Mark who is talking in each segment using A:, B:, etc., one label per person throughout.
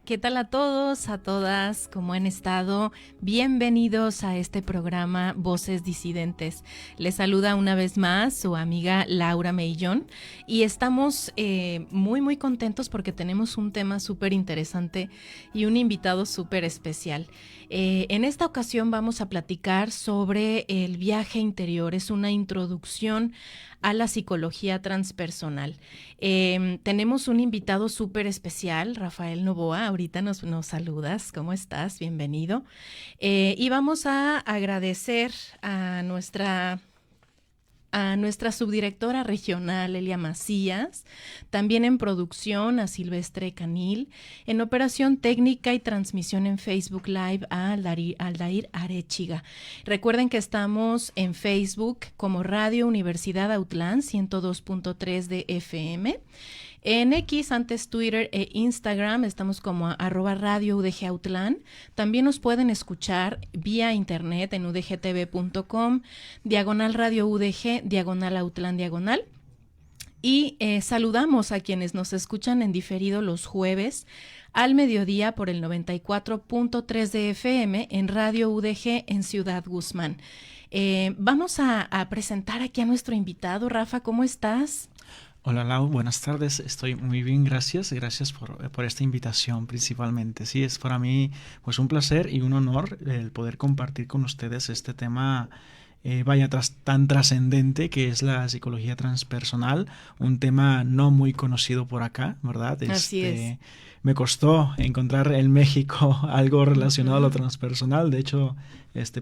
A: ¿Qué tal a todos, a todas? ¿Cómo han estado? Bienvenidos a este programa Voces Disidentes. Les saluda una vez más su amiga Laura Meillón y estamos muy contentos porque tenemos un tema súper interesante y un invitado súper especial. En esta ocasión vamos a platicar sobre el viaje interior. Es una introducción a la psicología transpersonal. Tenemos un invitado súper especial, Rafael Novoa. Ahorita nos saludas. ¿Cómo estás? Bienvenido. Y vamos a agradecer a nuestra subdirectora regional, Elia Macías, también en producción a Silvestre Canil, en operación técnica y transmisión en Facebook Live a Aldair Arechiga. Recuerden que estamos en Facebook como Radio Universidad Autlán 102.3 de FM. En X, antes Twitter e Instagram, estamos como @Radio UDG Autlán. También nos pueden escuchar vía internet en udgtv.com, /Radio UDG, /Autlán, /. Y saludamos a quienes nos escuchan en diferido los jueves al mediodía por el 94.3 de FM en Radio UDG en Ciudad Guzmán. Vamos a presentar aquí a nuestro invitado. Rafa, ¿cómo estás?
B: Hola Lau, buenas tardes, estoy muy bien, gracias por esta invitación principalmente. Sí, es para mí pues un placer y un honor el poder compartir con ustedes este tema tan trascendente que es la psicología transpersonal, un tema no muy conocido por acá, ¿verdad?
A: Así es.
B: Me costó encontrar en México algo relacionado a lo transpersonal, de hecho,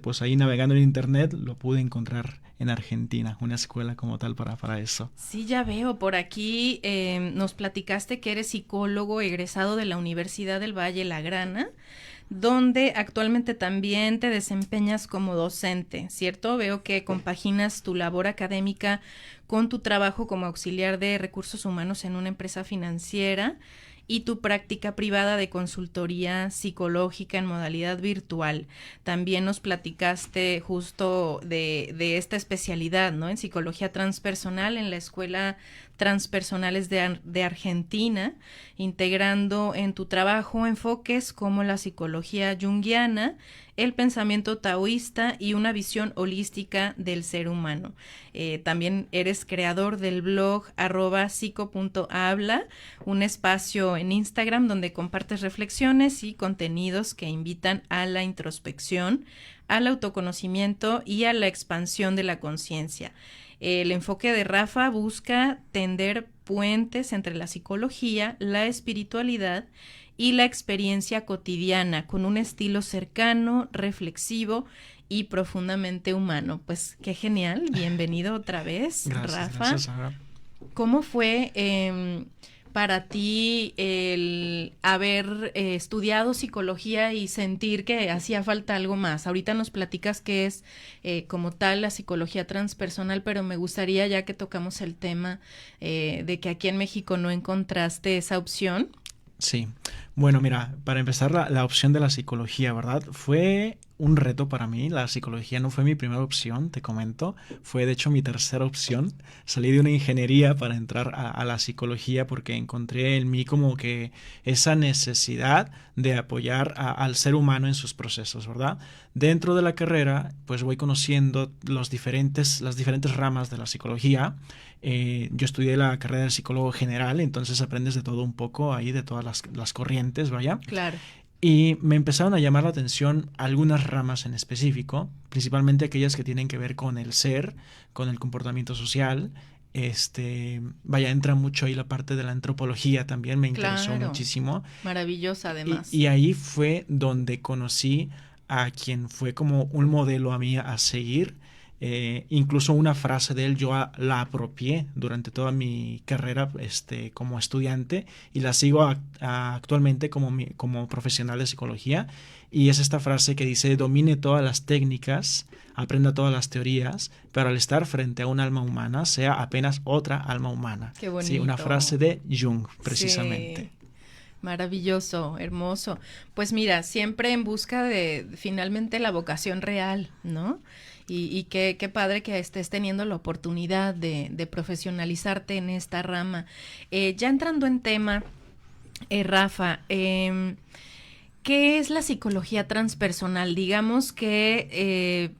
B: pues ahí navegando en internet lo pude encontrar en Argentina, una escuela como tal para eso.
A: Sí, ya veo, por aquí nos platicaste que eres psicólogo egresado de la Universidad del Valle Lagrana, donde actualmente también te desempeñas como docente, ¿cierto? Veo que compaginas tu labor académica con tu trabajo como auxiliar de recursos humanos en una empresa financiera y tu práctica privada de consultoría psicológica en modalidad virtual. También nos platicaste justo de esta especialidad, ¿no? En psicología transpersonal en la Escuela Transpersonales de Argentina, integrando en tu trabajo enfoques como la psicología junguiana, el pensamiento taoísta y una visión holística del ser humano. También eres creador del blog @psico.habla, un espacio en Instagram donde compartes reflexiones y contenidos que invitan a la introspección, al autoconocimiento y a la expansión de la conciencia. El enfoque de Rafa busca tender puentes entre la psicología, la espiritualidad y la experiencia cotidiana, con un estilo cercano, reflexivo y profundamente humano. Pues qué genial, bienvenido otra vez, Rafa.
B: Gracias, Sara.
A: ¿Cómo fue para ti el haber estudiado psicología y sentir que hacía falta algo más? Ahorita nos platicas qué es como tal la psicología transpersonal, pero me gustaría, ya que tocamos el tema de que aquí en México no encontraste esa opción.
B: Sí, bueno, mira, para empezar la opción de la psicología, ¿verdad? Fue un reto para mí, la psicología no fue mi primera opción, te comento, fue de hecho mi tercera opción. Salí de una ingeniería para entrar a la psicología porque encontré en mí como que esa necesidad de apoyar al ser humano en sus procesos, ¿verdad? Dentro de la carrera, pues voy conociendo las diferentes ramas de la psicología. Yo estudié la carrera de psicólogo general, entonces aprendes de todo un poco ahí, de todas las corrientes, vaya.
A: Claro.
B: Y me empezaron a llamar la atención algunas ramas en específico, principalmente aquellas que tienen que ver con el ser, con el comportamiento social. Entra mucho ahí la parte de la antropología también, me interesó muchísimo.
A: Maravillosa además.
B: Y ahí fue donde conocí a quien fue como un modelo a mí a seguir. Incluso una frase de él yo la apropié durante toda mi carrera como estudiante y la sigo actualmente como profesional de psicología, y es esta frase que dice: domine todas las técnicas, aprenda todas las teorías, pero al estar frente a un alma humana sea apenas otra alma humana.
A: Qué bonito.
B: Sí, una frase de Jung precisamente.
A: Sí. Maravilloso, hermoso. Pues mira, siempre en busca de finalmente la vocación real, ¿no? Y qué padre que estés teniendo la oportunidad de profesionalizarte en esta rama. Ya entrando en tema, Rafa, ¿qué es la psicología transpersonal? Digamos que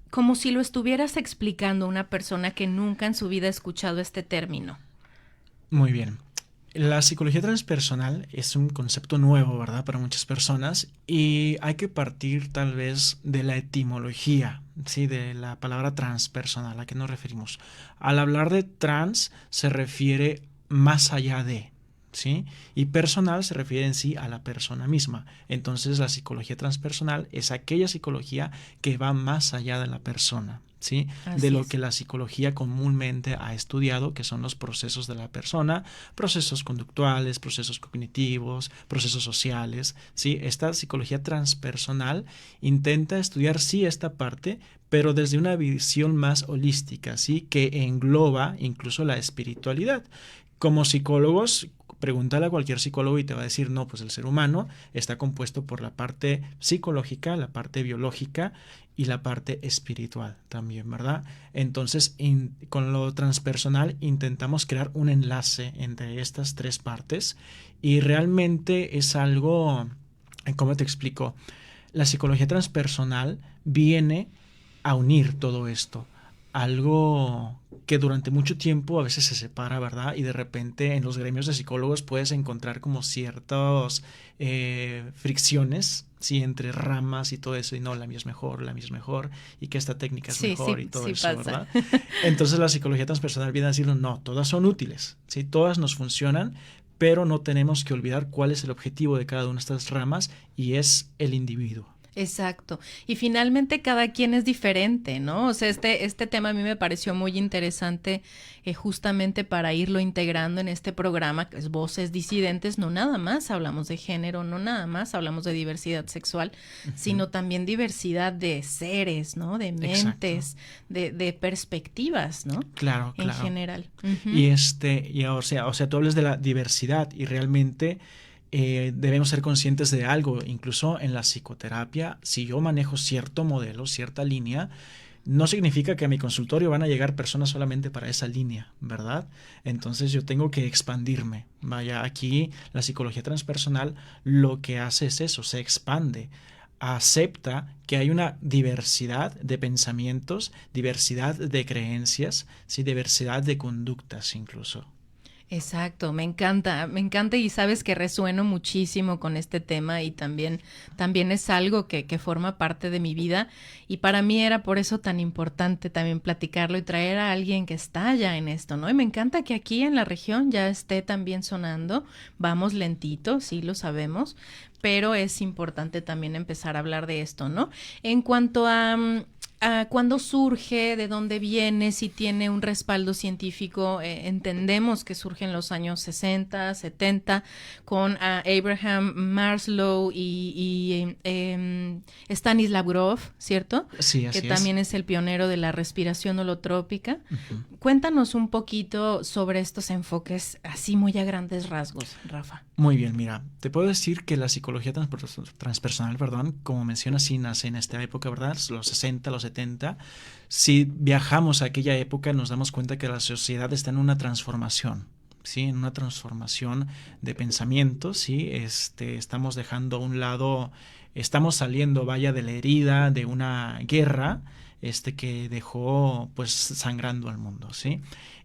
A: como si lo estuvieras explicando a una persona que nunca en su vida ha escuchado este término.
B: Muy bien. La psicología transpersonal es un concepto nuevo, ¿verdad? Para muchas personas y hay que partir tal vez de la etimología, ¿sí? De la palabra transpersonal. ¿A qué nos referimos? Al hablar de trans se refiere más allá de, ¿sí? Y personal se refiere en sí a la persona misma. Entonces la psicología transpersonal es aquella psicología que va más allá de la persona, ¿sí? De lo que la psicología comúnmente ha estudiado, que son los procesos de la persona, procesos conductuales, procesos cognitivos, procesos sociales, ¿sí? Esta psicología transpersonal intenta estudiar sí esta parte, pero desde una visión más holística, ¿sí? Que engloba incluso la espiritualidad. Como psicólogos, pregúntale a cualquier psicólogo y te va a decir, no, pues el ser humano está compuesto por la parte psicológica, la parte biológica y la parte espiritual también, ¿verdad? Entonces, con lo transpersonal intentamos crear un enlace entre estas tres partes y realmente es algo, ¿cómo te explico? La psicología transpersonal viene a unir todo esto. Algo que durante mucho tiempo a veces se separa, ¿verdad? Y de repente en los gremios de psicólogos puedes encontrar como ciertas fricciones, sí, entre ramas y todo eso, y no, la mía es mejor, la mía es mejor, y que esta técnica es mejor, y todo eso, pasa. ¿Verdad? Entonces la psicología transpersonal viene a decirnos, no, todas son útiles, ¿sí? Todas nos funcionan, pero no tenemos que olvidar cuál es el objetivo de cada una de estas ramas, y es el individuo.
A: Exacto. Y finalmente cada quien es diferente, ¿no? O sea, este tema a mí me pareció muy interesante justamente para irlo integrando en este programa, que es Voces Disidentes. No nada más hablamos de género, no nada más hablamos de diversidad sexual, sino también diversidad de seres, ¿no? De mentes, de perspectivas, ¿no?
B: Claro,
A: en general.
B: Y o sea, tú hablas de la diversidad y realmente debemos ser conscientes de algo. Incluso en la psicoterapia, si yo manejo cierto modelo, cierta línea, no significa que a mi consultorio van a llegar personas solamente para esa línea, ¿verdad? Entonces yo tengo que expandirme. Vaya, aquí la psicología transpersonal lo que hace es eso, se expande, acepta que hay una diversidad de pensamientos, diversidad de creencias, sí, diversidad de conductas incluso.
A: Exacto, me encanta y sabes que resueno muchísimo con este tema y también es algo que forma parte de mi vida y para mí era por eso tan importante también platicarlo y traer a alguien que está ya en esto, ¿no? Y me encanta que aquí en la región ya esté también sonando, vamos lentito, sí lo sabemos, pero es importante también empezar a hablar de esto, ¿no? En cuanto a cuándo surge, de dónde viene, si tiene un respaldo científico, entendemos que surge en los años 60, 70, con Abraham Maslow y Stanislav Grof, ¿cierto?
B: Sí, así
A: que también es el pionero de la respiración holotrópica. Cuéntanos un poquito sobre estos enfoques, así muy a grandes rasgos, Rafa.
B: Muy bien, mira, te puedo decir que la psicología transpersonal, como mencionas, sí nace en esta época, ¿verdad? Los 60, los 70. Si viajamos a aquella época, nos damos cuenta que la sociedad está en una transformación, ¿sí? En una transformación de pensamiento, ¿sí? Estamos dejando a un lado, estamos saliendo, vaya, de la herida de una guerra, que dejó, pues, sangrando al mundo, ¿sí?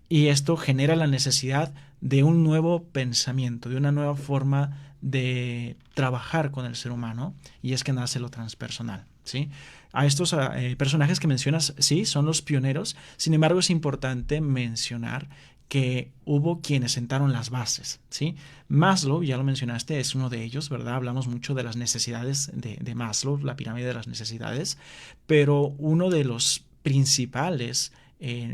B: Y esto genera la necesidad de un nuevo pensamiento, de una nueva forma de trabajar con el ser humano, y es que nace lo transpersonal, ¿sí? A estos personajes que mencionas, sí, son los pioneros. Sin embargo, es importante mencionar que hubo quienes sentaron las bases, ¿sí? Maslow, ya lo mencionaste, es uno de ellos, ¿verdad? Hablamos mucho de las necesidades de Maslow, la pirámide de las necesidades, pero uno de los principales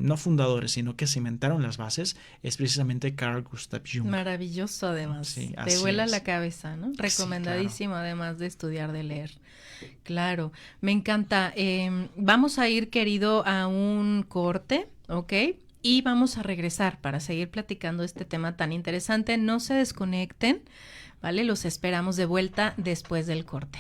B: no fundadores, sino que cimentaron las bases, es precisamente Carl Gustav Jung.
A: Maravilloso, además. Sí, te vuela la cabeza, ¿no? Recomendadísimo, sí, claro. Además de estudiar, de leer. Claro, me encanta. Vamos a ir, querido, a un corte, ¿ok? Y vamos a regresar para seguir platicando este tema tan interesante. No se desconecten, ¿vale? Los esperamos de vuelta después del corte.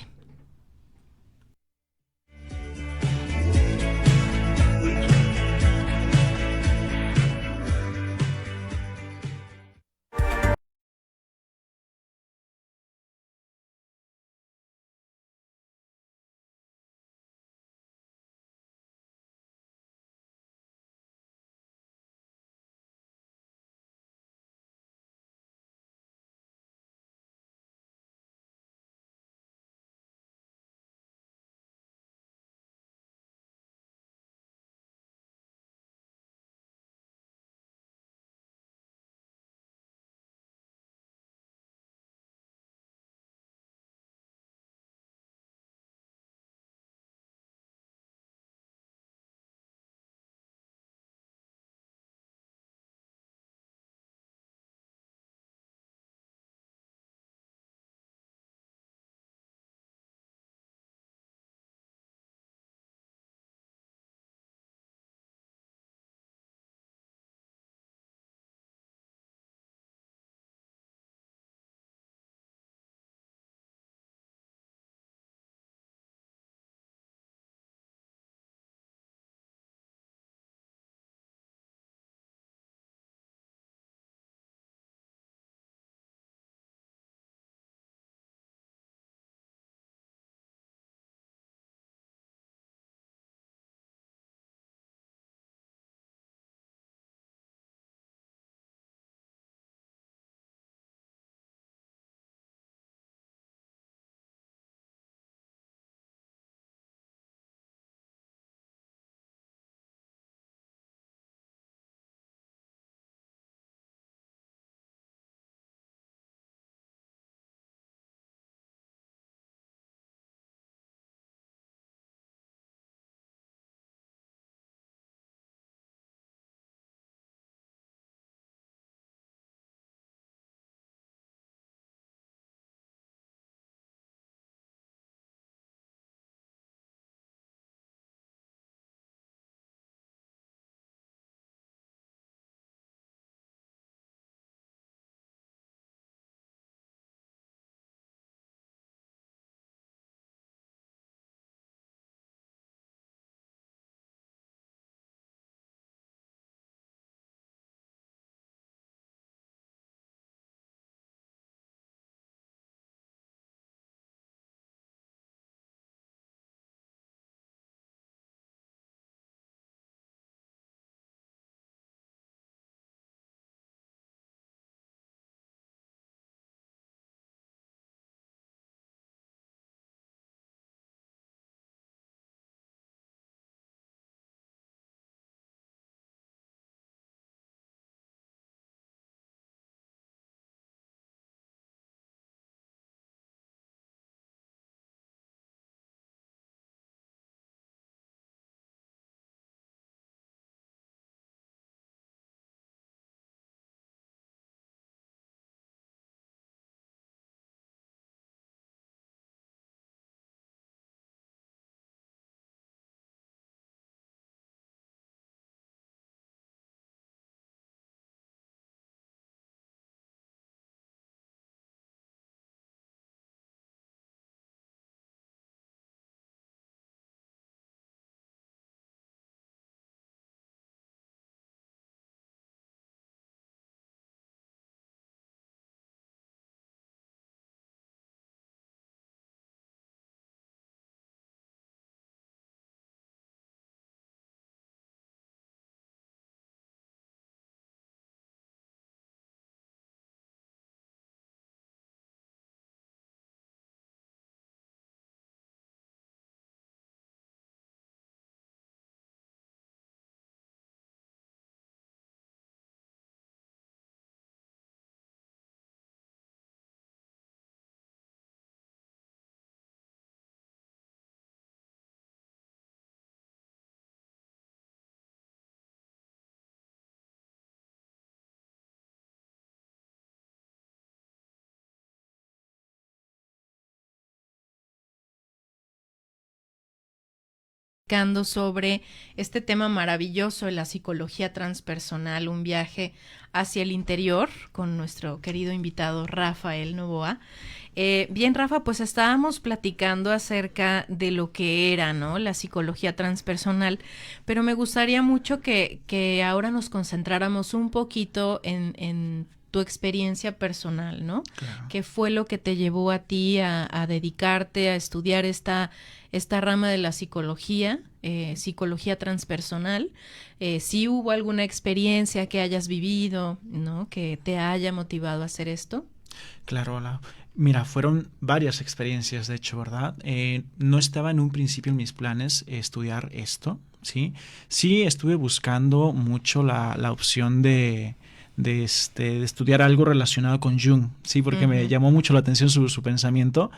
A: platicando sobre este tema maravilloso de la psicología transpersonal, un viaje hacia el interior con nuestro querido invitado Rafael Novoa. Bien, Rafa, pues estábamos platicando acerca de lo que era, ¿no?, la psicología transpersonal, pero me gustaría mucho que ahora nos concentráramos un poquito en tu experiencia personal, ¿no?
B: Claro.
A: ¿Qué fue lo que te llevó a ti a dedicarte a estudiar esta rama de la psicología, psicología transpersonal? ¿Sí hubo alguna experiencia que hayas vivido, ¿no?, que te haya motivado a hacer esto?
B: Claro, mira, fueron varias experiencias, de hecho, ¿verdad? No estaba en un principio en mis planes estudiar esto, ¿sí? Sí estuve buscando mucho la opción de estudiar algo relacionado con Jung, ¿sí? Porque me llamó mucho la atención su pensamiento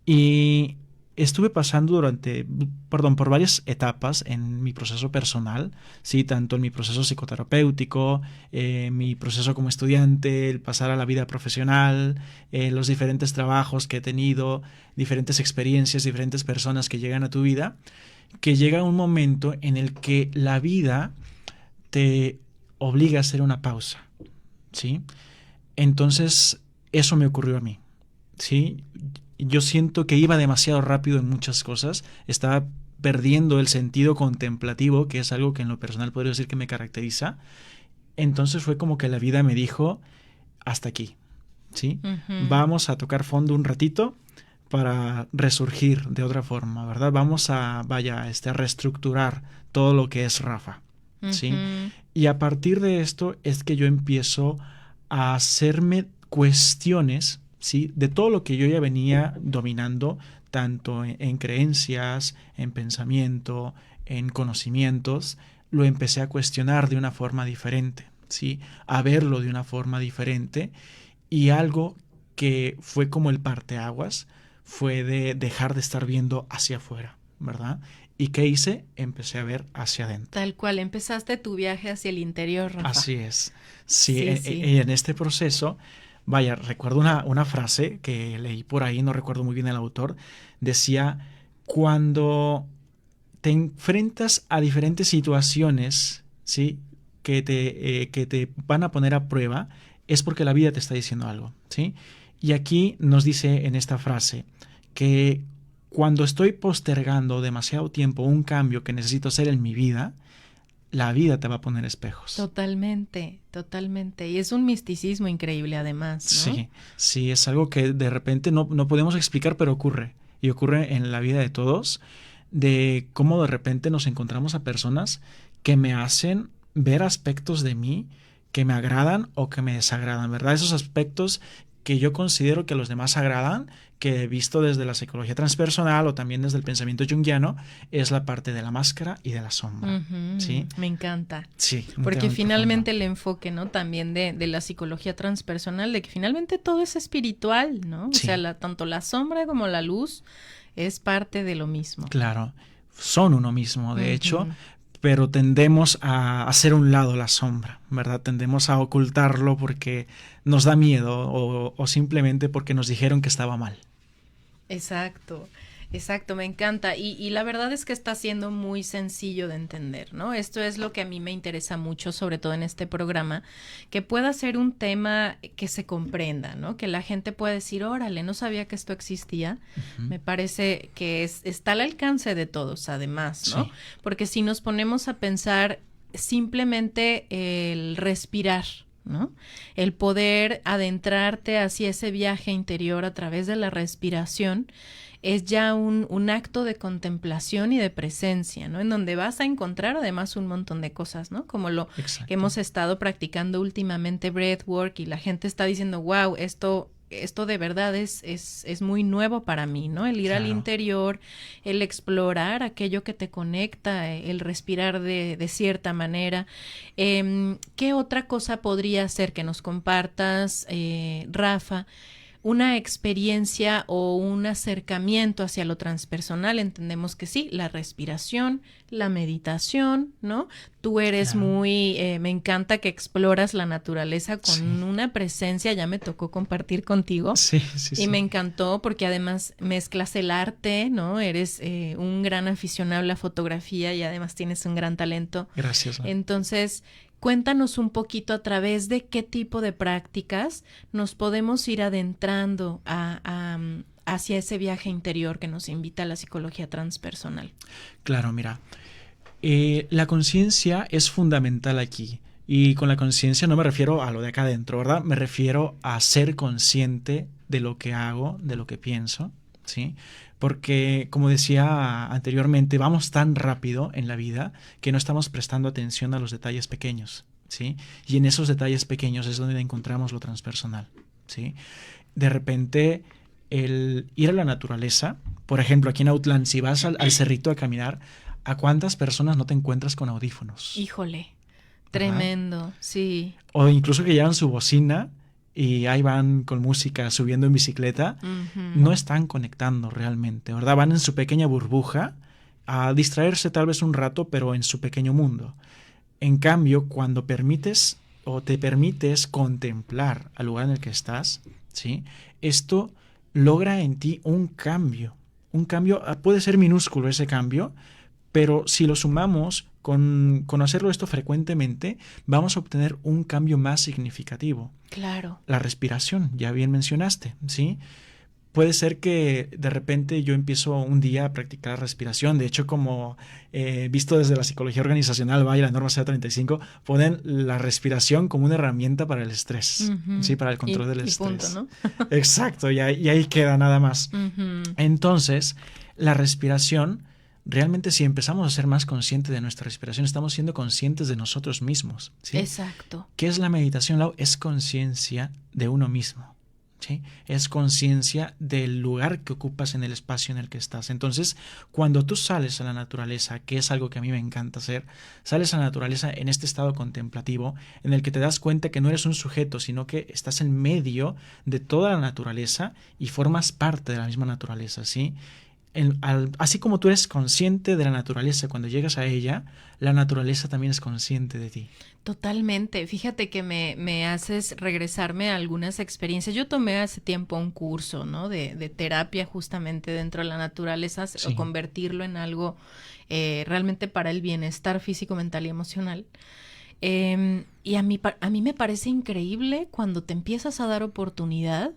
B: y estuve pasando por varias etapas en mi proceso personal, sí, tanto en mi proceso psicoterapéutico, mi proceso como estudiante, el pasar a la vida profesional, los diferentes trabajos que he tenido, diferentes experiencias, diferentes personas que llegan a tu vida, que llega un momento en el que la vida te obliga a hacer una pausa, ¿sí? Entonces, eso me ocurrió a mí, ¿sí? Yo siento que iba demasiado rápido en muchas cosas, estaba perdiendo el sentido contemplativo, que es algo que en lo personal podría decir que me caracteriza. Entonces fue como que la vida me dijo, hasta aquí, ¿sí? Vamos a tocar fondo un ratito para resurgir de otra forma, ¿verdad? Vamos a reestructurar todo lo que es Rafa, ¿sí? Y a partir de esto es que yo empiezo a hacerme cuestiones, ¿sí?, de todo lo que yo ya venía dominando, tanto en creencias, en pensamiento, en conocimientos. Lo empecé a cuestionar de una forma diferente, ¿sí?, a verlo de una forma diferente, y algo que fue como el parteaguas fue de dejar de estar viendo hacia afuera, ¿verdad? ¿Y qué hice? Empecé a ver hacia adentro.
A: Tal cual, empezaste tu viaje hacia el interior, Rafa.
B: Así es. Sí. En este proceso, vaya, recuerdo una frase que leí por ahí, no recuerdo muy bien el autor, decía, cuando te enfrentas a diferentes situaciones, ¿sí?, que te van a poner a prueba, es porque la vida te está diciendo algo, ¿sí? Y aquí nos dice en esta frase que cuando estoy postergando demasiado tiempo un cambio que necesito hacer en mi vida, la vida te va a poner espejos.
A: Totalmente. Y es un misticismo increíble además, ¿no?
B: Sí, es algo que de repente no podemos explicar, pero ocurre. Y ocurre en la vida de todos, de cómo de repente nos encontramos a personas que me hacen ver aspectos de mí que me agradan o que me desagradan, ¿verdad? Esos aspectos que yo considero que los demás agradan, que visto desde la psicología transpersonal o también desde el pensamiento junguiano, es la parte de la máscara y de la sombra. ¿Sí?
A: Me encanta.
B: Sí.
A: Porque finalmente el enfoque, ¿no?, también de la psicología transpersonal, de que finalmente todo es espiritual, ¿no?
B: Sí.
A: O sea, tanto la sombra como la luz es parte de lo mismo.
B: Claro, son uno mismo, de hecho, pero tendemos a hacer a un lado la sombra, ¿verdad? Tendemos a ocultarlo porque nos da miedo o simplemente porque nos dijeron que estaba mal.
A: Exacto, me encanta. Y la verdad es que está siendo muy sencillo de entender, ¿no? Esto es lo que a mí me interesa mucho, sobre todo en este programa, que pueda ser un tema que se comprenda, ¿no? Que la gente pueda decir, órale, no sabía que esto existía. Me parece que está al alcance de todos, además, ¿no? Sí. Porque si nos ponemos a pensar simplemente el respirar, ¿no? El poder adentrarte hacia ese viaje interior a través de la respiración es ya un acto de contemplación y de presencia, ¿no? En donde vas a encontrar además un montón de cosas, ¿no? Como lo
B: Exacto.
A: que hemos estado practicando últimamente, breathwork, y la gente está diciendo, wow, esto de verdad es muy nuevo para mí, ¿no? El ir
B: Claro.
A: al interior, el explorar aquello que te conecta, el respirar de cierta manera. ¿Qué otra cosa podría ser que nos compartas, Rafa? una experiencia o un acercamiento hacia lo transpersonal, entendemos que sí, la respiración, la meditación, ¿no? Tú eres muy, me encanta que exploras la naturaleza con una presencia, ya me tocó compartir contigo.
B: Sí.
A: Y me encantó porque además mezclas el arte, ¿no? Eres un gran aficionado a la fotografía y además tienes un gran talento.
B: Gracias.
A: Entonces, cuéntanos un poquito a través de qué tipo de prácticas nos podemos ir adentrando hacia ese viaje interior que nos invita a la psicología transpersonal.
B: Claro, mira, la conciencia es fundamental aquí. Y con la conciencia no me refiero a lo de acá adentro, ¿verdad? Me refiero a ser consciente de lo que hago, de lo que pienso, ¿sí? Porque, como decía anteriormente, vamos tan rápido en la vida que no estamos prestando atención a los detalles pequeños, ¿sí? Y en esos detalles pequeños es donde encontramos lo transpersonal, ¿sí? De repente, el ir a la naturaleza, por ejemplo, aquí en Outland, si vas al cerrito a caminar, ¿a cuántas personas no te encuentras con audífonos?
A: Híjole, tremendo, sí.
B: O incluso que llevan su bocina y ahí van con música subiendo en bicicleta, no están conectando realmente, ¿verdad? Van en su pequeña burbuja a distraerse tal vez un rato, pero en su pequeño mundo. En cambio, cuando permites o te permites contemplar al lugar en el que estás, ¿sí? Esto logra en ti un cambio. Un cambio, puede ser minúsculo ese cambio, pero si lo sumamos con hacerlo esto frecuentemente, vamos a obtener un cambio más significativo.
A: Claro.
B: La respiración, ya bien mencionaste, ¿sí? Puede ser que de repente yo empiezo un día a practicar respiración. De hecho, como visto desde la psicología organizacional, vaya, la norma C35, ponen la respiración como una herramienta para el estrés, ¿sí? Para el control del estrés.
A: Punto, ¿no?
B: Exacto, y ahí queda nada más. Entonces, la respiración, realmente si empezamos a ser más conscientes de nuestra respiración, estamos siendo conscientes de nosotros mismos, ¿sí?
A: Exacto.
B: ¿Qué es la meditación, Lau? Es conciencia de uno mismo, ¿sí? Es conciencia del lugar que ocupas en el espacio en el que estás. Entonces, cuando tú sales a la naturaleza, que es algo que a mí me encanta hacer, sales a la naturaleza en este estado contemplativo, en el que te das cuenta que no eres un sujeto, sino que estás en medio de toda la naturaleza y formas parte de la misma naturaleza, ¿sí? Así como tú eres consciente de la naturaleza cuando llegas a ella, la naturaleza también es consciente de ti.
A: Totalmente. Fíjate que me haces regresarme a algunas experiencias. Yo tomé hace tiempo un curso, ¿no? de terapia justamente dentro de la naturaleza, o convertirlo en algo realmente para el bienestar físico, mental y emocional. Y a mí me parece increíble cuando te empiezas a dar oportunidad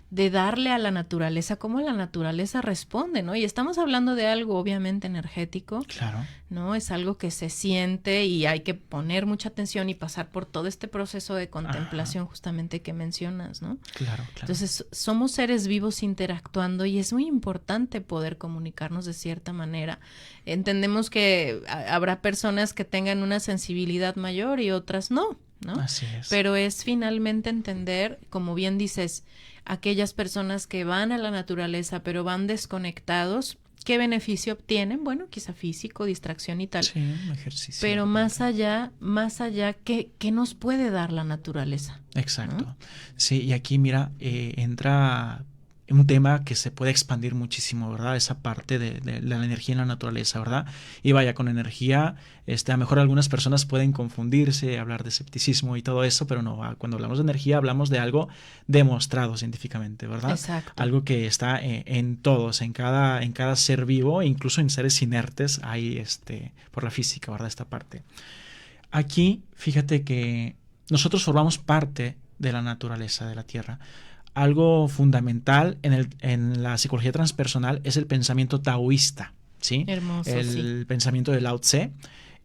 A: de darle a la naturaleza, cómo la naturaleza responde, ¿no? Y estamos hablando de algo obviamente energético,
B: claro,
A: ¿no? Es algo que se siente y hay que poner mucha atención y pasar por todo este proceso de contemplación justamente que mencionas, ¿no?
B: Claro.
A: Entonces, somos seres vivos interactuando y es muy importante poder comunicarnos de cierta manera. Entendemos que habrá personas que tengan una sensibilidad mayor y otras no, ¿no?
B: Así es.
A: Pero es finalmente entender, como bien dices, aquellas personas que van a la naturaleza pero van desconectados, ¿qué beneficio obtienen? Bueno, quizá físico, distracción y tal.
B: Sí, un ejercicio.
A: Pero más allá, ¿qué nos puede dar la naturaleza?
B: Exacto.
A: ¿No?
B: Sí, y aquí, mira, entra un tema que se puede expandir muchísimo, ¿verdad? Esa parte de la energía en la naturaleza, ¿verdad? Y vaya, con energía, a lo mejor algunas personas pueden confundirse, hablar de escepticismo y todo eso, pero no, cuando hablamos de energía hablamos de algo demostrado científicamente, ¿verdad?
A: Exacto.
B: Algo que está en todos, en cada ser vivo, incluso en seres inertes, hay por la física, ¿verdad? Esta parte. Aquí, fíjate que nosotros formamos parte de la naturaleza, de la Tierra. Algo fundamental en la psicología transpersonal es el pensamiento taoísta, ¿sí?
A: Hermoso,
B: el pensamiento de Lao Tse.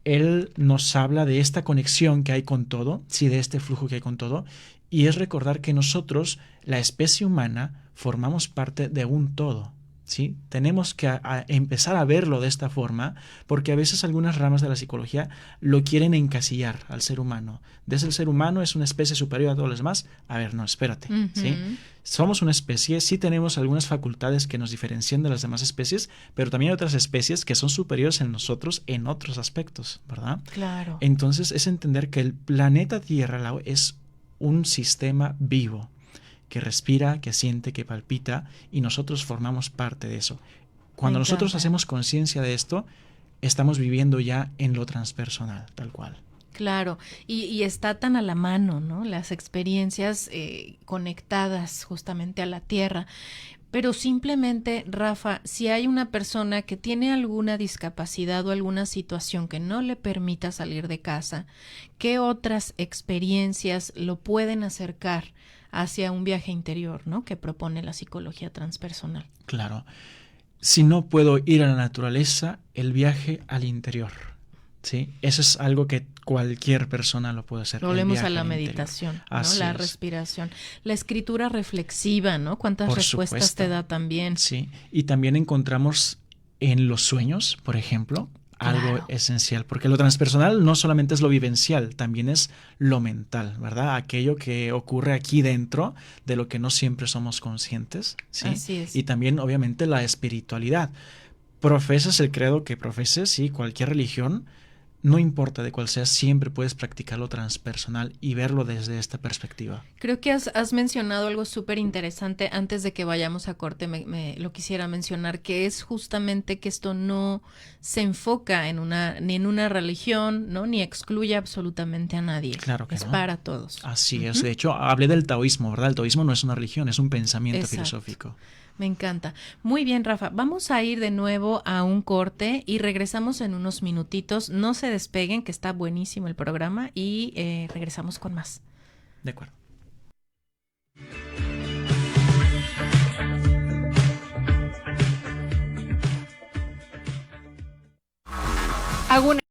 B: Él nos habla de esta conexión que hay con todo, sí, de este flujo que hay con todo, y es recordar que nosotros, la especie humana, formamos parte de un todo, ¿sí? Tenemos que empezar a verlo de esta forma, porque a veces algunas ramas de la psicología lo quieren encasillar al ser humano. Desde el ser humano es una especie superior a todos los demás. A ver, no, espérate, ¿sí? Somos una especie, sí tenemos algunas facultades que nos diferencian de las demás especies, pero también hay otras especies que son superiores en nosotros en otros aspectos, ¿verdad?
A: Claro.
B: Entonces es entender que el planeta Tierra es un sistema vivo, que respira, que siente, que palpita, y nosotros formamos parte de eso.
A: Me
B: Cuando nosotros
A: encanta.
B: hacemos conciencia de esto, estamos viviendo ya en lo transpersonal, tal cual.
A: Claro, y está tan a la mano, ¿no? Las experiencias conectadas justamente a la tierra. Pero simplemente, Rafa, si hay una persona que tiene alguna discapacidad o alguna situación que no le permita salir de casa, ¿qué otras experiencias lo pueden acercar hacia un viaje interior, ¿no? Que propone la psicología transpersonal?
B: Claro. Si no puedo ir a la naturaleza, el viaje al interior. ¿Sí? Eso es algo que cualquier persona lo puede hacer, el
A: Volvemos a
B: viaje
A: la
B: al interior.
A: meditación, ¿no?
B: Así
A: La
B: es.
A: respiración, la escritura reflexiva, ¿no? ¿Cuántas
B: Por
A: respuestas te
B: supuesto.
A: da también?
B: Sí. Y también encontramos en los sueños, por ejemplo, algo
A: Claro.
B: esencial, porque lo transpersonal no solamente es lo vivencial, también es lo mental, ¿verdad? Aquello que ocurre aquí dentro de lo que no siempre somos conscientes, ¿sí?
A: Así es.
B: Y también, obviamente, la espiritualidad. Profeses el credo que profeses, sí, cualquier religión, no importa de cuál sea, siempre puedes practicar lo transpersonal y verlo desde esta perspectiva.
A: Creo que has mencionado algo súper interesante. Antes de que vayamos a corte, me lo quisiera mencionar, que es justamente que esto no se enfoca en ni en una religión, ¿no? Ni excluye absolutamente a nadie.
B: Claro que
A: Es
B: no.
A: para todos.
B: Así es.
A: Ujú.
B: De hecho, hablé del taoísmo, ¿verdad? El taoísmo no es una religión, es un pensamiento
A: Exacto.
B: filosófico.
A: Me encanta. Muy bien, Rafa. Vamos a ir de nuevo a un corte y regresamos en unos minutitos. No se despeguen, que está buenísimo el programa y regresamos con más.
B: De acuerdo.
A: Hago una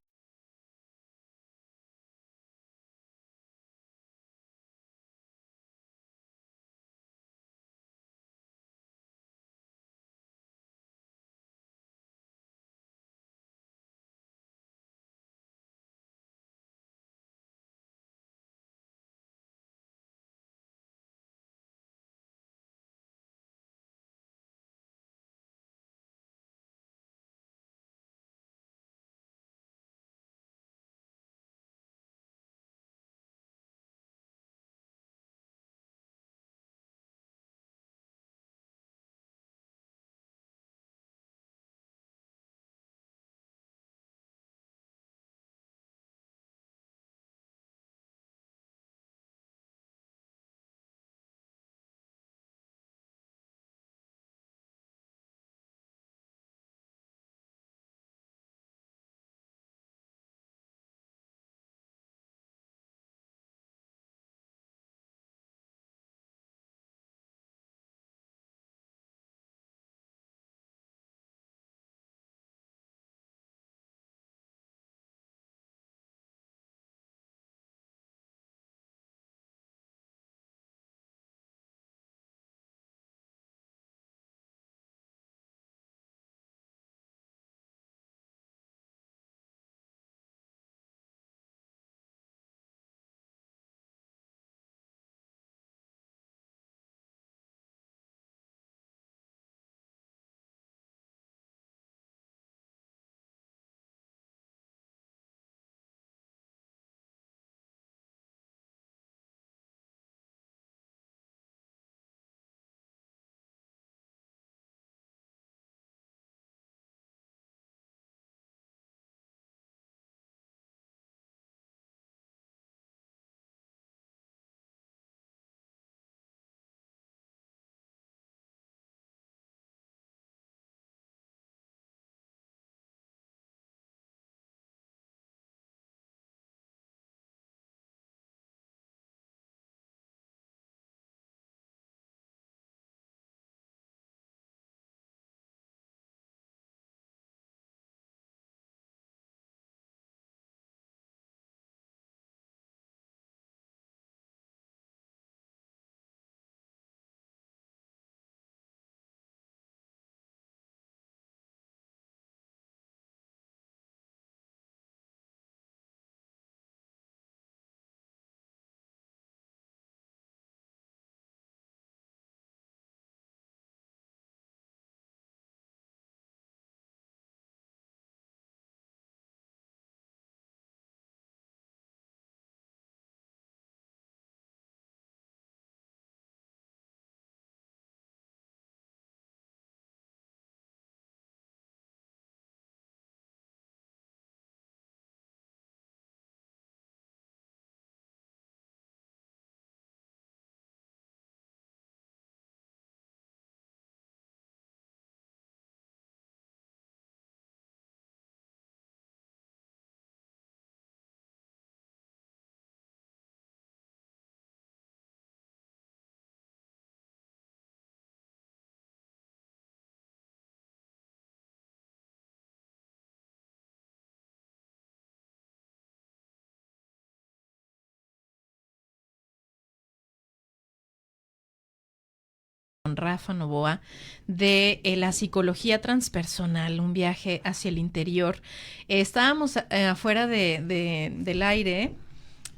A: Rafa Novoa, de la psicología transpersonal, un viaje hacia el interior. Estábamos afuera del aire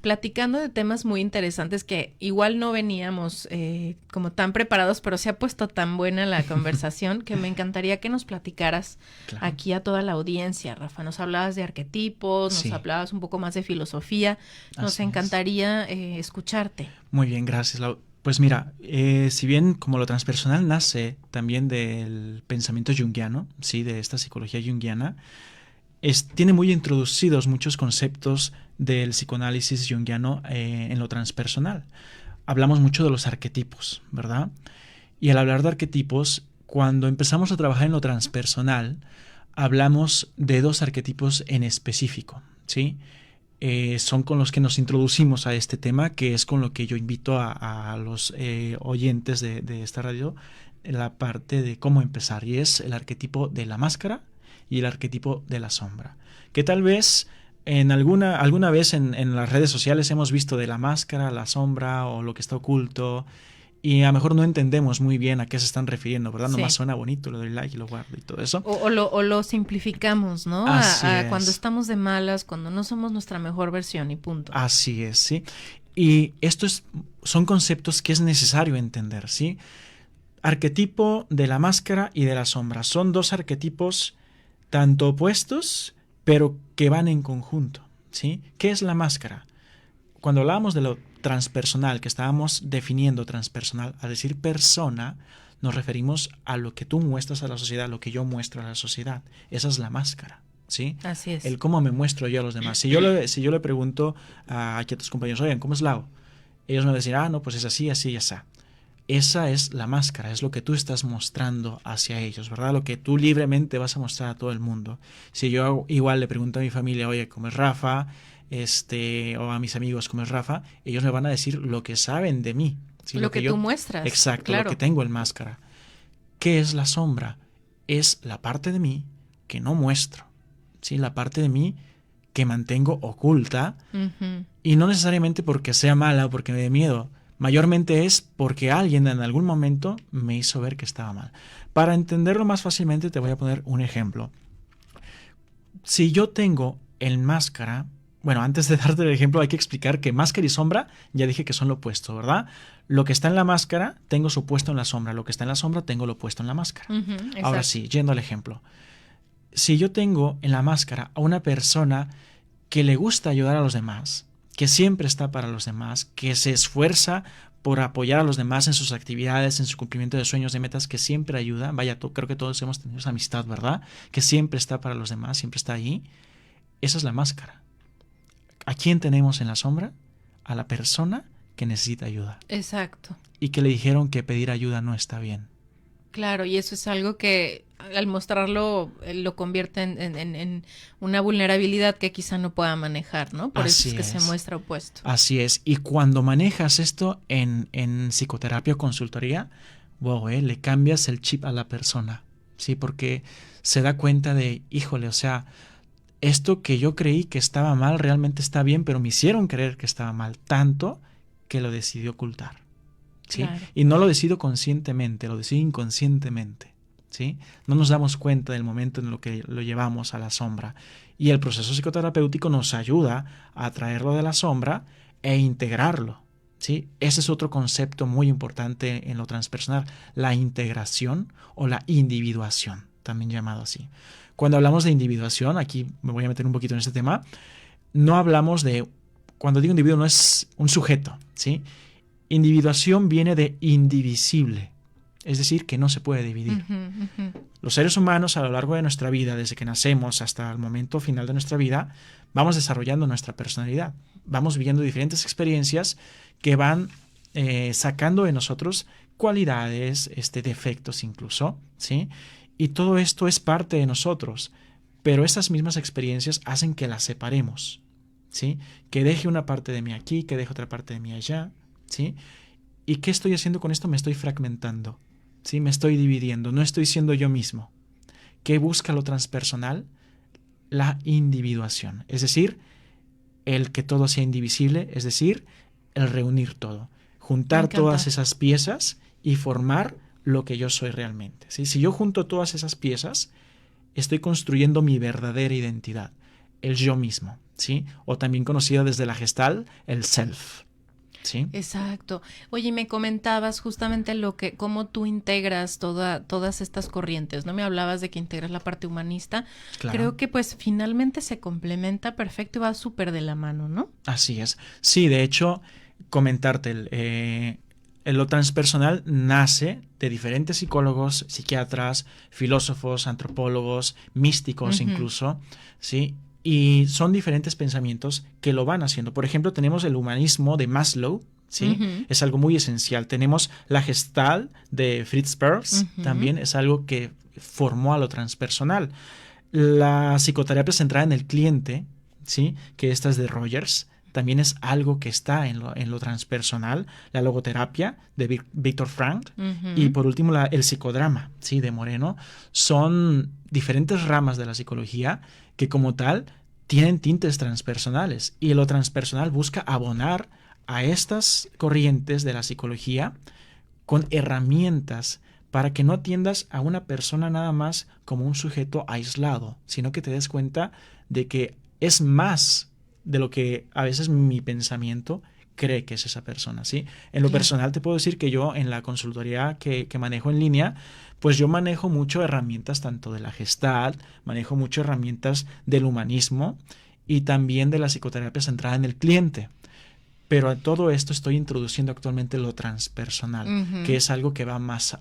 A: platicando de temas muy interesantes que igual no veníamos como tan preparados, pero se ha puesto tan buena la conversación que me encantaría que nos platicaras aquí a toda la audiencia, Rafa. Nos hablabas de arquetipos, nos hablabas un poco más de filosofía. Nos encantaría escucharte.
B: Muy bien, gracias, Lau. Pues mira, si bien como lo transpersonal nace también del pensamiento junguiano, sí, de esta psicología junguiana, tiene muy introducidos muchos conceptos del psicoanálisis junguiano en lo transpersonal. Hablamos mucho de los arquetipos, ¿verdad? Y al hablar de arquetipos, cuando empezamos a trabajar en lo transpersonal, hablamos de 2 arquetipos en específico, ¿sí? Son con los que nos introducimos a este tema, que es con lo que yo invito a los oyentes de esta radio, la parte de cómo empezar, y es el arquetipo de la máscara y el arquetipo de la sombra, que tal vez alguna vez en las redes sociales hemos visto de la máscara, la sombra o lo que está oculto, y a lo mejor no entendemos muy bien a qué se están refiriendo, ¿verdad?
A: Sí.
B: Nomás suena bonito, lo doy like y lo guardo y todo eso.
A: O lo simplificamos, ¿no? A cuando estamos de malas, cuando no somos nuestra mejor versión y punto.
B: Así es, sí. Y son conceptos que es necesario entender, ¿sí? Arquetipo de la máscara y de la sombra. Son 2 arquetipos tanto opuestos, pero que van en conjunto, ¿sí? ¿Qué es la máscara? Cuando hablábamos de lo transpersonal, que estábamos definiendo transpersonal, al decir persona, nos referimos a lo que tú muestras a la sociedad, lo que yo muestro a la sociedad. Esa es la máscara, ¿sí?
A: Así es.
B: El cómo me muestro yo a los demás. Si yo le pregunto aquí a tus compañeros, oigan, ¿cómo es Lau? Ellos me van a decir, no, pues es así, así y así. Esa es la máscara, es lo que tú estás mostrando hacia ellos, ¿verdad? Lo que tú libremente vas a mostrar a todo el mundo. Si yo igual le pregunto a mi familia, oye, ¿cómo es Rafa? O a mis amigos, ¿cómo es Rafa? Ellos me van a decir lo que saben de mí. ¿Sí?
A: Lo que tú muestras.
B: Exacto,
A: claro.
B: Lo que tengo en máscara. ¿Qué es la sombra? Es la parte de mí que no muestro, ¿sí? La parte de mí que mantengo oculta, y no necesariamente porque sea mala o porque me dé miedo. Mayormente es porque alguien en algún momento me hizo ver que estaba mal. Para entenderlo más fácilmente te voy a poner un ejemplo. Si yo tengo en máscara, bueno, antes de darte el ejemplo hay que explicar que máscara y sombra ya dije que son lo opuesto, ¿verdad? Lo que está en la máscara tengo su opuesto en la sombra, lo que está en la sombra tengo lo opuesto en la máscara. Ahora sí, yendo al ejemplo. Si yo tengo en la máscara a una persona que le gusta ayudar a los demás, que siempre está para los demás, que se esfuerza por apoyar a los demás en sus actividades, en su cumplimiento de sueños, de metas, que siempre ayuda. Vaya, creo que todos hemos tenido esa amistad, ¿verdad? Que siempre está para los demás, siempre está ahí. Esa es la máscara. ¿A quién tenemos en la sombra? A la persona que necesita ayuda.
A: Exacto.
B: Y que le dijeron que pedir ayuda no está bien.
A: Claro, y eso es algo que al mostrarlo lo convierte en una vulnerabilidad que quizá no pueda manejar, ¿no? Por eso es que se muestra opuesto.
B: Así es. Y cuando manejas esto en psicoterapia o consultoría, wow, le cambias el chip a la persona, ¿sí? Porque se da cuenta de, híjole, o sea, esto que yo creí que estaba mal realmente está bien, pero me hicieron creer que estaba mal, tanto que lo decidí ocultar. ¿Sí?
A: Claro.
B: Y no lo decido conscientemente, lo decido inconscientemente, ¿sí? No nos damos cuenta del momento en lo que lo llevamos a la sombra. Y el proceso psicoterapéutico nos ayuda a traerlo de la sombra e integrarlo, ¿sí? Ese es otro concepto muy importante en lo transpersonal, la integración o la individuación, también llamado así. Cuando hablamos de individuación, aquí me voy a meter un poquito en este tema, no hablamos de, cuando digo individuo no es un sujeto, ¿sí? Individuación viene de indivisible, es decir, que no se puede dividir. Los seres humanos a lo largo de nuestra vida, desde que nacemos hasta el momento final de nuestra vida, vamos desarrollando nuestra personalidad. Vamos viviendo diferentes experiencias que van sacando de nosotros cualidades, defectos incluso, ¿sí? Y todo esto es parte de nosotros, pero esas mismas experiencias hacen que las separemos, ¿sí? Que deje una parte de mí aquí, que deje otra parte de mí allá, ¿sí? ¿Y qué estoy haciendo con esto? Me estoy fragmentando, ¿sí? Me estoy dividiendo, no estoy siendo yo mismo. ¿Qué busca lo transpersonal? La individuación, es decir, el que todo sea indivisible, es decir, el reunir todo, juntar todas esas piezas y formar lo que yo soy realmente, ¿sí? Si yo junto todas esas piezas, estoy construyendo mi verdadera identidad, el yo mismo, ¿sí? O también conocida desde la Gestalt, el self, ¿sí?
A: Exacto. Oye, me comentabas justamente cómo tú integras todas estas corrientes, ¿no? Me hablabas de que integras la parte humanista.
B: Claro.
A: Creo que pues finalmente se complementa perfecto y va súper de la mano, ¿no?
B: Así es. Sí, de hecho, comentarte, lo transpersonal nace de diferentes psicólogos, psiquiatras, filósofos, antropólogos, místicos incluso, ¿sí? Y son diferentes pensamientos que lo van haciendo. Por ejemplo, tenemos el humanismo de Maslow, ¿sí? Es algo muy esencial. Tenemos la Gestalt de Fritz Perls, también es algo que formó a lo transpersonal. La psicoterapia centrada en el cliente, ¿sí? Que esta es de Rogers, también es algo que está en lo transpersonal. La logoterapia de Viktor Frankl y por último el psicodrama, ¿sí? De Moreno. Son diferentes ramas de la psicología que como tal tienen tintes transpersonales y lo transpersonal busca abonar a estas corrientes de la psicología con herramientas para que no atiendas a una persona nada más como un sujeto aislado, sino que te des cuenta de que es más de lo que a veces mi pensamiento cree que es esa persona, ¿sí? En lo personal te puedo decir que yo en la consultoría que manejo en línea, pues yo manejo mucho herramientas tanto de la Gestalt, manejo mucho herramientas del humanismo y también de la psicoterapia centrada en el cliente. Pero a todo esto estoy introduciendo actualmente lo transpersonal, que es algo que va más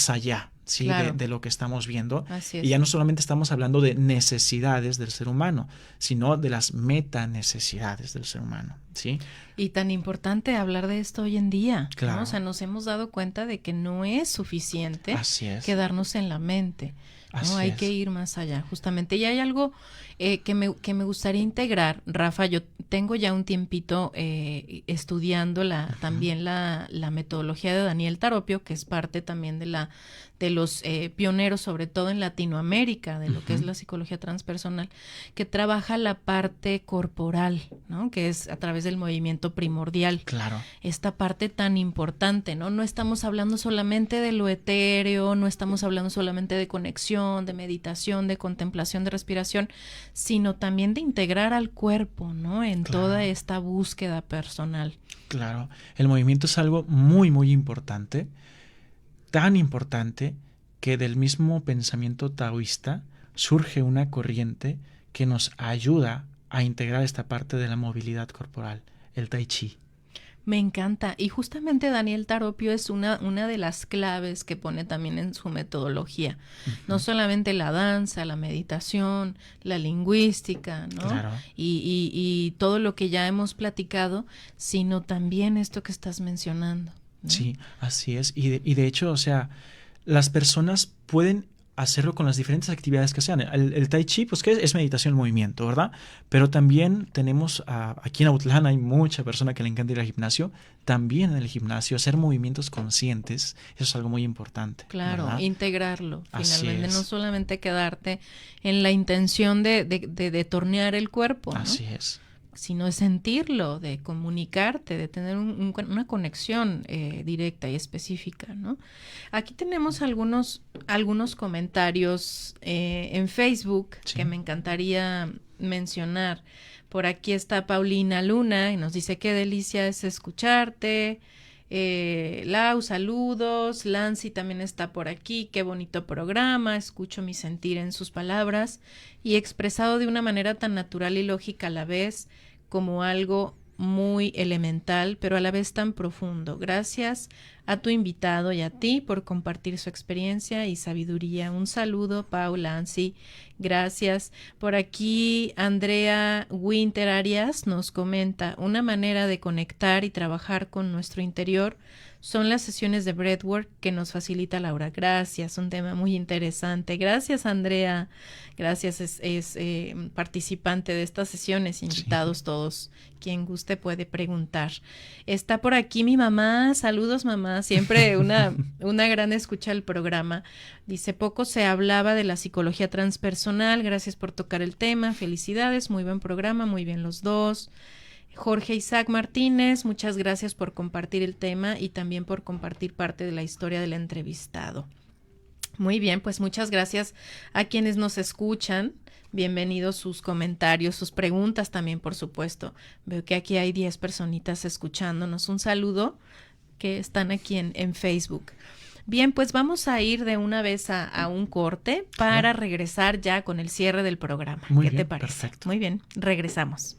B: allá, ¿sí? De lo que estamos viendo.
A: Así es.
B: Y ya no solamente estamos hablando de necesidades del ser humano, sino de las metanecesidades del ser humano, ¿sí?
A: Y tan importante hablar de esto hoy en día,
B: claro.
A: ¿no? O sea, nos hemos dado cuenta de que no es suficiente quedarnos en la mente, ¿no? Hay que ir más allá, justamente. Y hay algo que me gustaría integrar, Rafa. Yo tengo ya un tiempito estudiando también la metodología de Daniel Taropio, que es parte también de los pioneros, sobre todo en Latinoamérica, de lo que es la psicología transpersonal, que trabaja la parte corporal, ¿no? Que es a través del movimiento primordial.
B: Claro.
A: Esta parte tan importante, ¿no? No estamos hablando solamente de lo etéreo, no estamos hablando solamente de conexión, de meditación, de contemplación, de respiración, sino también de integrar al cuerpo, ¿no? En toda esta búsqueda personal.
B: Claro. El movimiento es algo muy, muy importante, tan importante que del mismo pensamiento taoísta surge una corriente que nos ayuda a integrar esta parte de la movilidad corporal, el Tai Chi.
A: Me encanta. Y justamente Daniel Taropio es una de las claves que pone también en su metodología. No solamente la danza, la meditación, la lingüística, ¿no?
B: Claro.
A: Y todo lo que ya hemos platicado, sino también esto que estás mencionando, ¿no?
B: Sí, así es. Y de hecho, o sea, las personas pueden hacerlo con las diferentes actividades que sean. El Tai Chi, pues que es meditación en movimiento, ¿verdad? Pero también tenemos, aquí en Autlán hay mucha persona que le encanta ir al gimnasio. También en el gimnasio hacer movimientos conscientes, eso es algo muy importante.
A: Claro,
B: ¿verdad?
A: integrarlo, finalmente,
B: Así es.
A: no solamente quedarte en la intención de tornear el cuerpo, ¿no?
B: Así es.
A: Sino de sentirlo, de comunicarte, de tener una conexión directa y específica, ¿no? Aquí tenemos algunos comentarios en Facebook que me encantaría mencionar. Por aquí está Paulina Luna y nos dice: qué delicia es escucharte. Lau, saludos. Lancy también está por aquí. Qué bonito programa. Escucho mi sentir en sus palabras y expresado de una manera tan natural y lógica a la vez, como algo muy elemental, pero a la vez tan profundo. Gracias a tu invitado y a ti por compartir su experiencia y sabiduría. Un saludo, Paula, Ansi. Gracias. Por aquí, Andrea Winter Arias nos comenta: una manera de conectar y trabajar con nuestro interior son las sesiones de breathwork que nos facilita Laura. Gracias, un tema muy interesante. Gracias, Andrea. Gracias, es participante de estas sesiones, invitados todos. Quien guste puede preguntar. Está por aquí mi mamá. Saludos, mamá. Siempre una gran escucha del programa. Dice: poco se hablaba de la psicología transpersonal. Gracias por tocar el tema. Felicidades, muy buen programa, muy bien los dos. Jorge Isaac Martínez, muchas gracias por compartir el tema y también por compartir parte de la historia del entrevistado. Muy bien, pues muchas gracias a quienes nos escuchan. Bienvenidos sus comentarios, sus preguntas también, por supuesto. Veo que aquí hay 10 personitas escuchándonos. Un saludo que están aquí en Facebook. Bien, pues vamos a ir de una vez a un corte para regresar ya con el cierre del programa.
B: Muy
A: ¿Qué
B: bien,
A: te parece?
B: perfecto.
A: Muy bien, regresamos.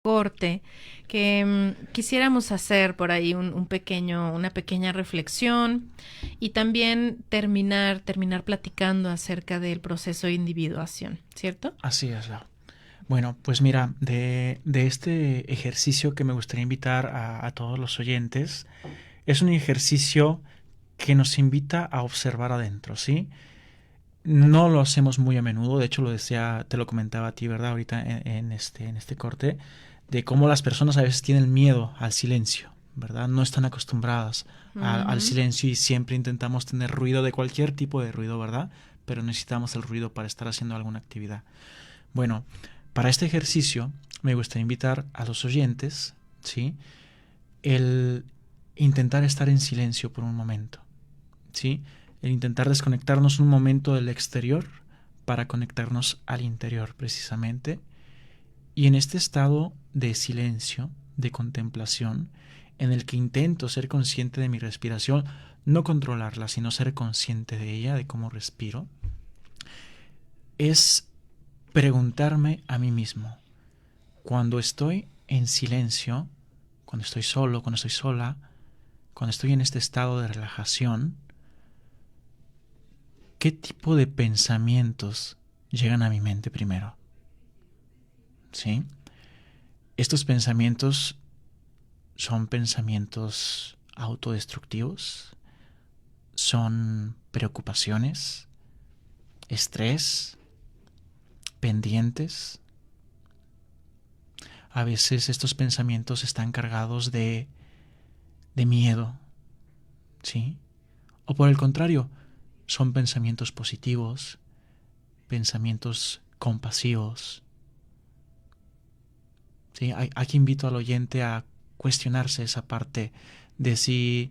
A: corte, que quisiéramos hacer por ahí una pequeña reflexión y también terminar platicando acerca del proceso de individuación, ¿cierto?
B: Así es, Lau. Bueno, pues mira, de este ejercicio que me gustaría invitar a todos los oyentes, es un ejercicio que nos invita a observar adentro, ¿sí? No lo hacemos muy a menudo, de hecho lo decía, te lo comentaba a ti, ¿verdad? Ahorita en este corte, de cómo las personas a veces tienen miedo al silencio, ¿verdad? No están acostumbradas al silencio y siempre intentamos tener ruido de cualquier tipo de ruido, ¿verdad? Pero necesitamos el ruido para estar haciendo alguna actividad. Bueno, para este ejercicio me gustaría invitar a los oyentes, ¿sí? El intentar estar en silencio por un momento, ¿sí? El intentar desconectarnos un momento del exterior para conectarnos al interior precisamente. Y en este estado de silencio, de contemplación, en el que intento ser consciente de mi respiración, no controlarla, sino ser consciente de ella, de cómo respiro, es preguntarme a mí mismo, cuando estoy en silencio, cuando estoy solo, cuando estoy sola, cuando estoy en este estado de relajación, ¿qué tipo de pensamientos llegan a mi mente primero? ¿Sí? Estos pensamientos son pensamientos autodestructivos, son preocupaciones, estrés, pendientes. A veces estos pensamientos están cargados de miedo, ¿sí? O por el contrario, son pensamientos positivos, pensamientos compasivos. ¿Sí? Aquí invito al oyente a cuestionarse esa parte de si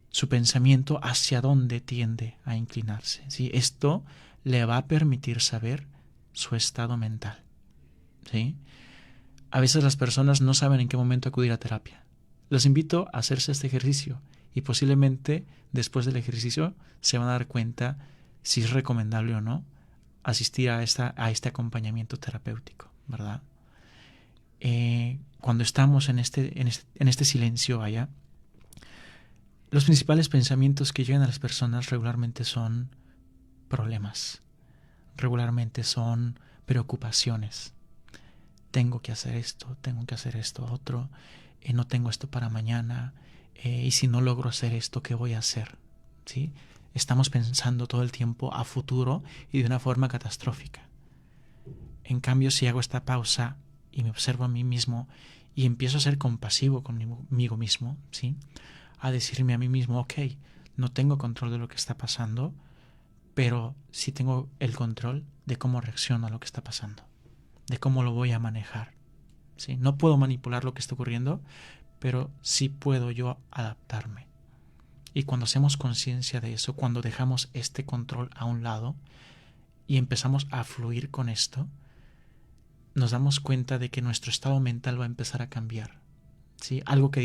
B: su pensamiento hacia dónde tiende a inclinarse. ¿Sí? Esto le va a permitir saber su estado mental. ¿Sí? A veces las personas no saben en qué momento acudir a terapia. Los invito a hacerse este ejercicio y posiblemente después del ejercicio se van a dar cuenta si es recomendable o no asistir a este acompañamiento terapéutico, ¿verdad? Cuando estamos en este silencio allá, los principales pensamientos que llegan a las personas regularmente son problemas, regularmente son preocupaciones. Tengo que hacer esto otro, no tengo esto para mañana, y si no logro hacer esto, ¿qué voy a hacer? ¿Sí? Estamos pensando todo el tiempo a futuro y de una forma catastrófica. En cambio, si hago esta pausa y me observo a mí mismo y empiezo a ser compasivo conmigo mismo, ¿sí? A decirme a mí mismo, ok, no tengo control de lo que está pasando, pero sí tengo el control de cómo reacciono a lo que está pasando, de cómo lo voy a manejar, ¿sí? No puedo manipular lo que está ocurriendo, pero sí puedo yo adaptarme. Y cuando hacemos conciencia de eso, cuando dejamos este control a un lado y empezamos a fluir con esto, nos damos cuenta de que nuestro estado mental va a empezar a cambiar, ¿sí? Algo que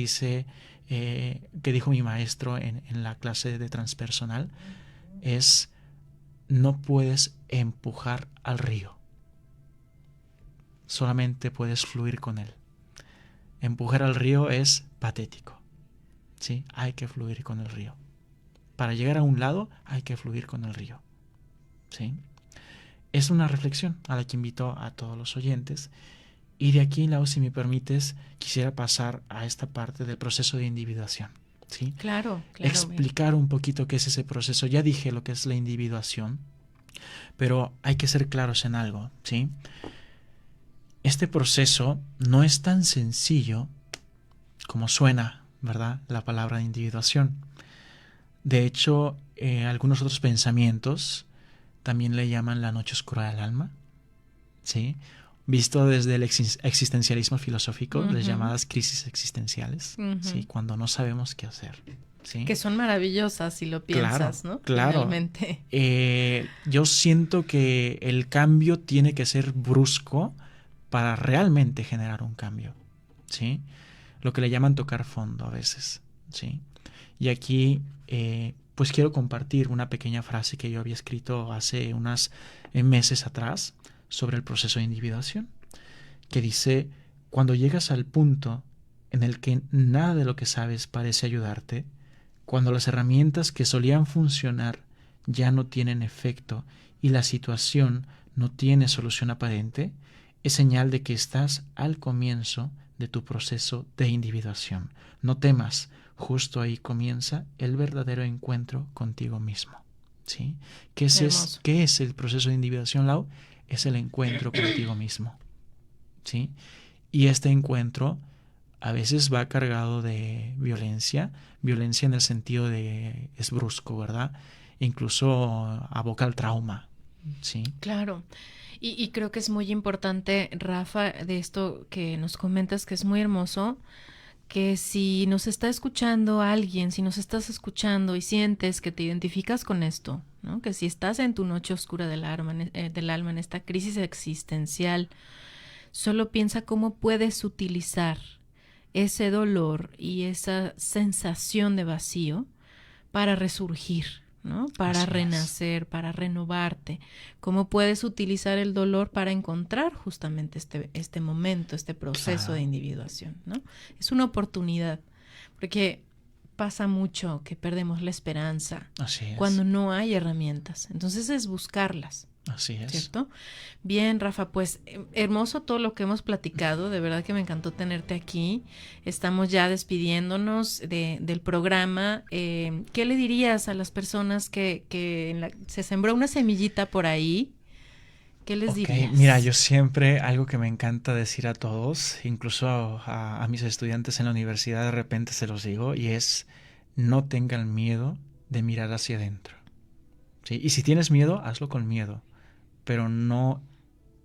B: dijo mi maestro en la clase de transpersonal es: no puedes empujar al río, solamente puedes fluir con él. Empujar al río es patético, ¿sí? Hay que fluir con el río. Para llegar a un lado hay que fluir con el río, ¿sí? Es una reflexión a la que invito a todos los oyentes. Y de aquí, Lau, si me permites, quisiera pasar a esta parte del proceso de individuación, ¿sí?
A: Claro.
B: Explicar un poquito qué es ese proceso. Ya dije lo que es la individuación, pero hay que ser claros en algo, ¿sí? Este proceso no es tan sencillo como suena, ¿verdad? La palabra de individuación. De hecho, algunos otros pensamientos también le llaman la noche oscura del alma, ¿sí? Visto desde el existencialismo filosófico, las llamadas crisis existenciales, ¿sí? Cuando no sabemos qué hacer, ¿sí?
A: Que son maravillosas si lo piensas,
B: claro,
A: ¿no?
B: Claro.
A: Finalmente.
B: Yo siento que el cambio tiene que ser brusco para realmente generar un cambio, ¿sí? Lo que le llaman tocar fondo a veces, ¿sí? Y aquí, pues quiero compartir una pequeña frase que yo había escrito hace unos meses atrás sobre el proceso de individuación, que dice: cuando llegas al punto en el que nada de lo que sabes parece ayudarte, cuando las herramientas que solían funcionar ya no tienen efecto y la situación no tiene solución aparente, es señal de que estás al comienzo de tu proceso de individuación. No temas, justo ahí comienza el verdadero encuentro contigo mismo. ¿Sí? ¿Qué es el proceso de individuación, Lau? Es el encuentro contigo mismo. ¿Sí? Y este encuentro a veces va cargado de violencia en el sentido de es brusco, ¿verdad? Incluso aboca al trauma, ¿sí?
A: Claro. Y creo que es muy importante, Rafa, de esto que nos comentas, que es muy hermoso, que si nos está escuchando alguien, si nos estás escuchando y sientes que te identificas con esto, ¿no? Que si estás en tu noche oscura del alma, en esta crisis existencial, solo piensa cómo puedes utilizar ese dolor y esa sensación de vacío para resurgir, ¿no? Para renacer, para renovarte. ¿Cómo puedes utilizar el dolor para encontrar justamente este momento, este proceso de individuación, ¿no? Es una oportunidad, porque pasa mucho que perdemos la esperanza cuando no hay herramientas. Entonces es buscarlas.
B: Así es.
A: ¿Cierto? Bien, Rafa, pues hermoso todo lo que hemos platicado, de verdad que me encantó tenerte aquí. Estamos ya despidiéndonos del programa. ¿Qué le dirías a las personas que se sembró una semillita por ahí? ¿Qué les dirías?
B: Mira, yo siempre, algo que me encanta decir a todos, incluso a mis estudiantes en la universidad, de repente se los digo, y es: no tengan miedo de mirar hacia adentro. ¿Sí? Y si tienes miedo, hazlo con miedo, pero no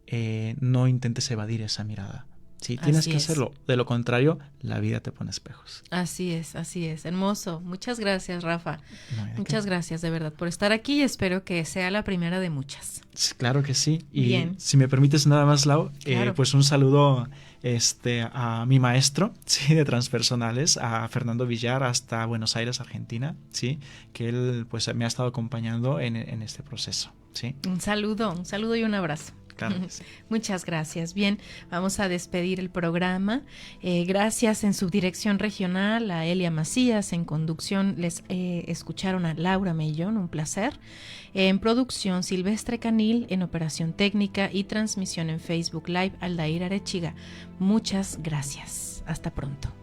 B: intentes evadir esa mirada. Sí, tienes que hacerlo. De lo contrario, la vida te pone espejos.
A: Así es. Hermoso. Muchas gracias, Rafa. Muchas gracias, de verdad, por estar aquí y espero que sea la primera de muchas.
B: Claro que sí. Y
A: bien,
B: si me permites nada más, Lau,
A: claro.
B: Pues un saludo a mi maestro, ¿sí? De transpersonales, a Fernando Villar, hasta Buenos Aires, Argentina, ¿sí? Que él pues me ha estado acompañando en este proceso, ¿sí?
A: Un saludo y un abrazo.
B: Claro que sí.
A: Muchas gracias. Bien, vamos a despedir el programa. Gracias en subdirección regional a Elia Macías, en conducción les escucharon a Laura Mellón, un placer. En producción Silvestre Canil, en operación técnica y transmisión en Facebook Live Aldair Arechiga. Muchas gracias. Hasta pronto.